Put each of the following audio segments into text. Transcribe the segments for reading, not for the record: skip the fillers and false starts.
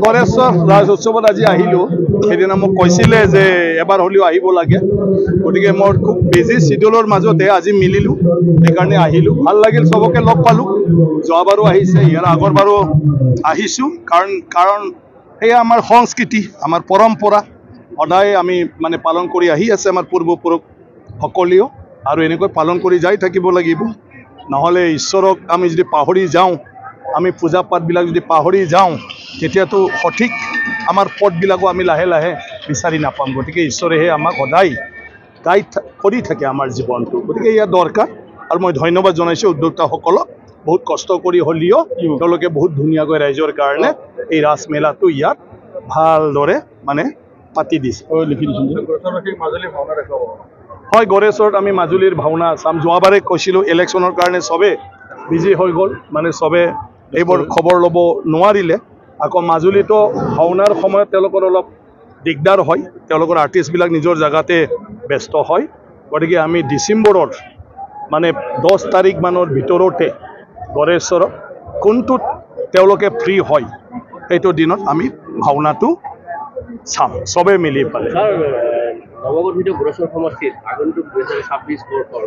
গণেশৰ ৰাজ উৎসৱত আজি আহিলোঁ সেইদিনা মোক কৈছিলে যে এবাৰ হ'লেও আহিব লাগে গতিকে মই খুব বিজি শিডিউলৰ মাজতে আজি মিলিলোঁ সেইকাৰণে আহিলোঁ ভাল লাগিল চবকে লগ পালোঁ যোৱাবাৰো আহিছে ইয়াৰ আগৰবাৰো আহিছোঁ কাৰণ এয়া আমাৰ সংস্কৃতি আমাৰ পৰম্পৰা সদায় আমি মানে পালন কৰি আহি আছে আমাৰ পূৰ্বপুৰুষ সকলেও আৰু এনেকৈ পালন কৰি যাই থাকিব লাগিব নহ'লে ঈশ্বৰক আমি যদি পাহৰি যাওঁ আমি পূজা পাঠবিলাক যদি পাহৰি যাওঁ তেতিয়াতো সঠিক আমাৰ পথবিলাকো আমি লাহে লাহে বিচাৰি নাপাম গতিকে ঈশ্বৰেহে আমাক সদায় গাইড কৰি থাকে আমাৰ জীৱনটো গতিকে ইয়াৰ দৰকাৰ আৰু মই ধন্যবাদ জনাইছোঁ উদ্যোক্তাসকলক বহুত কষ্ট কৰি হ'লেও তেওঁলোকে বহুত ধুনীয়াকৈ ৰাইজৰ কাৰণে এই ৰাসমেলাটো ইয়াত ভালদৰে মানে পাতি দিছে হয় গণেশত আমি মাজুলীৰ ভাওনা চাম যোৱাবাৰে কৈছিলোঁ ইলেকশ্যনৰ কাৰণে চবে বিজি হৈ গ'ল মানে চবে এইবোৰ খবৰ ল'ব নোৱাৰিলে আকৌ মাজুলীতো ভাওনাৰ সময়ত তেওঁলোকৰ অলপ দিগদাৰ হয় তেওঁলোকৰ আৰ্টিষ্টবিলাক নিজৰ জেগাতে ব্যস্ত হয় গতিকে আমি ডিচেম্বৰৰ মানে 10 তাৰিখ মানৰ ভিতৰতে গণেশৰত কোনটোত তেওঁলোকে ফ্ৰী হয় সেইটো দিনত আমি ভাওনাটো চাম চবে মিলি পালে নৱগঠিত গণেশৰ সমষ্টিত আগন্তুক 2026 বৰ্ষৰ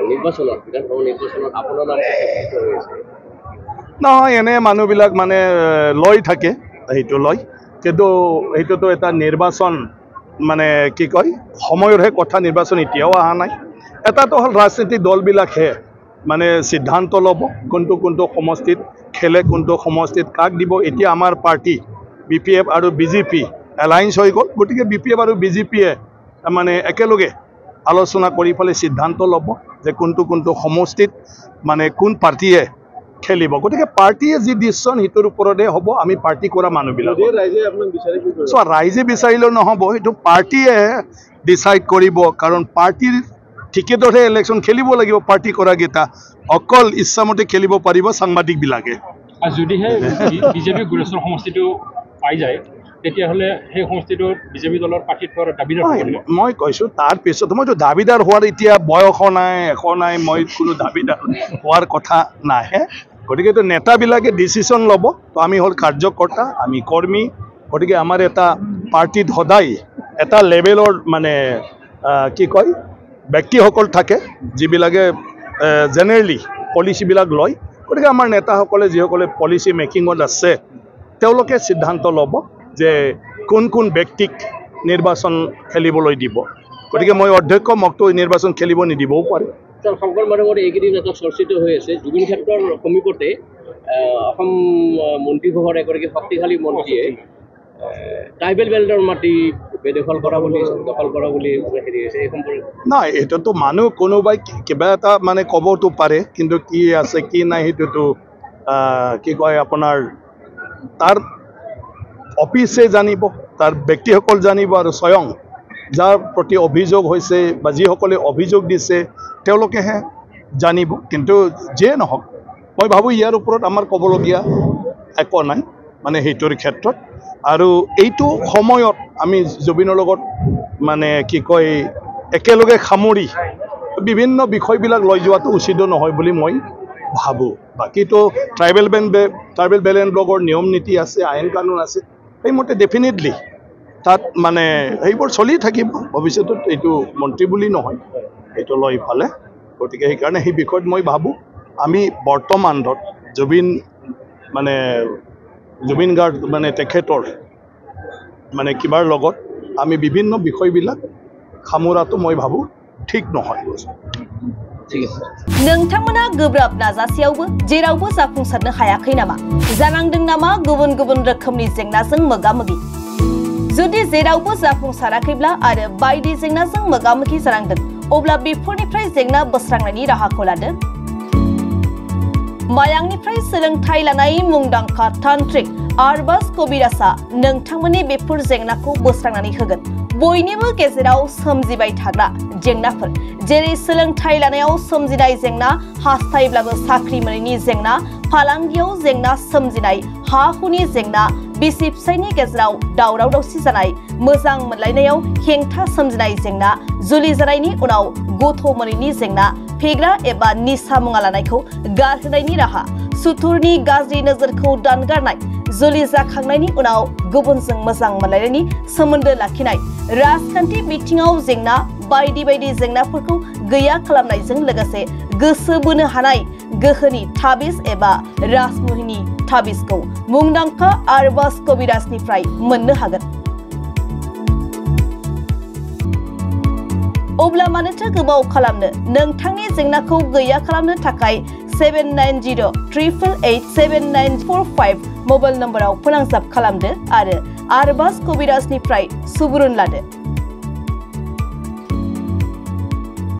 নিৰ্বাচনত বিধানসভা নিৰ্বাচনত আপোনাৰ নাম নহয় এনে মানুহবিলাক মানে লৈ থাকে সেইটো লয় কিন্তু এইটোতো এটা নিৰ্বাচন মানে কি কয় সময়ৰহে কথা নিৰ্বাচন এতিয়াও অহা নাই এটাতো হ'ল ৰাজনীতিক দলবিলাকহে মানে সিদ্ধান্ত ল'ব কোনটো সমষ্টিত খেলে কোনটো সমষ্টিত কাক দিব এতিয়া আমাৰ পাৰ্টি BPF আৰু BJP এলায়েন্স হৈ গ'ল গতিকে BPF আৰু BJPয়ে মানে একেলগে আলোচনা কৰি পেলাই সিদ্ধান্ত ল'ব যে কোনটো সমষ্টিত মানে কোন পাৰ্টিয়ে খেলিব গতিকে পাৰ্টিয়ে যি ডিচিশ্যন সেইটোৰ ওপৰতে হ'ব আমি পাৰ্টি কৰা মানুহবিলাক ৰাইজে বিচাৰিলেও নহ'ব সেইটো পাৰ্টিয়ে ডিচাইড কৰিব কাৰণ পাৰ্টিৰ টিকেটতহে ইলেকশ্যন খেলিব লাগিব পাৰ্টি কৰাকেইটা অকল ইচ্ছামতে খেলিব পাৰিব সাংবাদিকবিলাকে যদিহে বিজেপি গণেশৰ সমষ্টিটো পাই যায় তেতিয়াহ'লে সেই সমষ্টিটোত বিজেপি দলৰ প্ৰাৰ্থীত হোৱাৰ দাবীদাৰ মই কৈছোঁ তাৰপিছত মইতো দাবীদাৰ হোৱাৰ এতিয়া বয়স নাই নাই মই কোনো দাবীদাৰ হোৱাৰ কথা নাহে গতিকে তো নেতাবিলাকে ডিচিশ্যন ল'ব তো আমি হ'ল কাৰ্যকৰ্তা আমি কৰ্মী গতিকে আমাৰ এটা পাৰ্টিত সদায় এটা লেভেলৰ মানে কি কয় ব্যক্তিসকল থাকে যিবিলাকে জেনেৰেলি পলিচিবিলাক লয় গতিকে আমাৰ নেতাসকলে যিসকলে পলিচি মেকিঙত আছে তেওঁলোকে সিদ্ধান্ত ল'ব যে কোন ব্যক্তিক নিৰ্বাচন খেলিবলৈ দিব গতিকে মই অধ্যক্ষ মকতো নিৰ্বাচন খেলিব নিদিবও পাৰে শংকৰ মাধৱৰ এইকেইদিন এটা চৰ্চিত হৈ আছে জুবিন ক্ষেত্ৰৰ সমীপতে অসম মন্ত্ৰীসভাৰ এগৰাকী শক্তিশালী মন্ত্ৰীয়ে ট্ৰাইবেল বেল্টৰ মাটি বেদখল কৰা বুলি হেৰি হৈছে এই সম্পৰ্কে নাই এইটোতো মানুহ কোনোবাই কিবা এটা মানে ক'বতো পাৰে কিন্তু কি আছে কি নাই সেইটোতো কি কয় আপোনাৰ তাৰ অফিচে জানিব তাৰ ব্যক্তিসকল জানিব আৰু স্বয়ং যাৰ প্ৰতি অভিযোগ হৈছে বা যিসকলে অভিযোগ দিছে তেওঁলোকেহে জানিব কিন্তু যিয়ে নহওক মই ভাবোঁ ইয়াৰ ওপৰত আমাৰ ক'বলগীয়া একো নাই মানে সেইটোৰ ক্ষেত্ৰত আৰু এইটো সময়ত আমি জুবিনৰ লগত মানে কি কয় একেলগে সামৰি বিভিন্ন বিষয়বিলাক লৈ যোৱাটো উচিত নহয় বুলি মই ভাবোঁ বাকীতো ট্ৰাইবেল বেলেণ্ড ব্লকৰ নিয়ম নীতি আছে আইন কানুন আছে সেইমতে ডেফিনেটলি তাত মানে সেইবোৰ চলি থাকিব ভৱিষ্যতত এইটো মন্ত্ৰী বুলি নহয় এইটো লৈ ফালে গতিকে সেইকাৰণে সেই বিষয়ত মই ভাবোঁ আমি বৰ্তমানত জুবিন গাৰ্গ মানে তেখেতৰ মানে কিবাৰ লগত আমি বিভিন্ন বিষয়বিলাক সামৰাটো মই ভাবোঁ ঠিক নহয় नोंथांमोना गोब्राब नाजासेयावबो जेरावबो जाफुंसारनो हायाखै नामा जानांदों नामा गुबुन गुबुन रोखोमनि जेंनाजों मोगा-मोगि जुदि जेरावबो जाफुंसाराखैब्ला आरो बायदि जेंनाजों मोगा-मोगि जानांदों अब्ला बेफोरनिफ्राय जेंना बोस्रांनायनि राहाखौ लादो मायांनिफ्राय सोलोंथाइ लानाय मुंदांखा तान्त्रिक आरबाज कबिराजआ नोंथांमोननि बेफोर जेंनाखौ बोस्रांनानै होगोन बयनिबो गेजेराव सोमजिबाय थाग्रा जेंनाफोर जेरै सोलोंथाइ लानायाव सोमजिनाय जेंना हास्थायब्लाबो साख्रि मोनैनि जेंना फालांगियाव जेंना सोमजिनाय हा हुनि जेंना बिसि फिसायनि गेजेराव दावराव दावसि जानाय मोजां मोनलायनायाव हेंथा सोमजिनाय जेंना जुलि जानायनि उनाव गथ' मोनैनि जेंना फेग्रा एबा निसा मुवा लानायखौ गारहोनायनि राहा सुथुरनि गाज्रि नोजोरखौ दानगारनाय जुलि जाखांनायनि उनाव गुबुनजों मोजां मोनलायनायनि सोमोन्दो लाखिनाय, राजखान्थि बिथिङाव जेंना बायदि बायदि जेंनाफोरखौ गैया खालामनायजों लोगोसे गोसो बोनो हानाय गोहोनि ताबिज एबा राजमुहिनी ताबिजखौ मुंदांखा आरबाज कबिराजनिफ्राय मोननो हागोन। अब्ला मानोथो गोबाव खालामनो? नोंथांनि जेंनाखौ गैया खालामनो थाखाय 7908887945 मबाइल नम्बराव फोनांजाब खालामदो आरो आरबाज कबिराजनिफ्राय सुबुरुन लादो।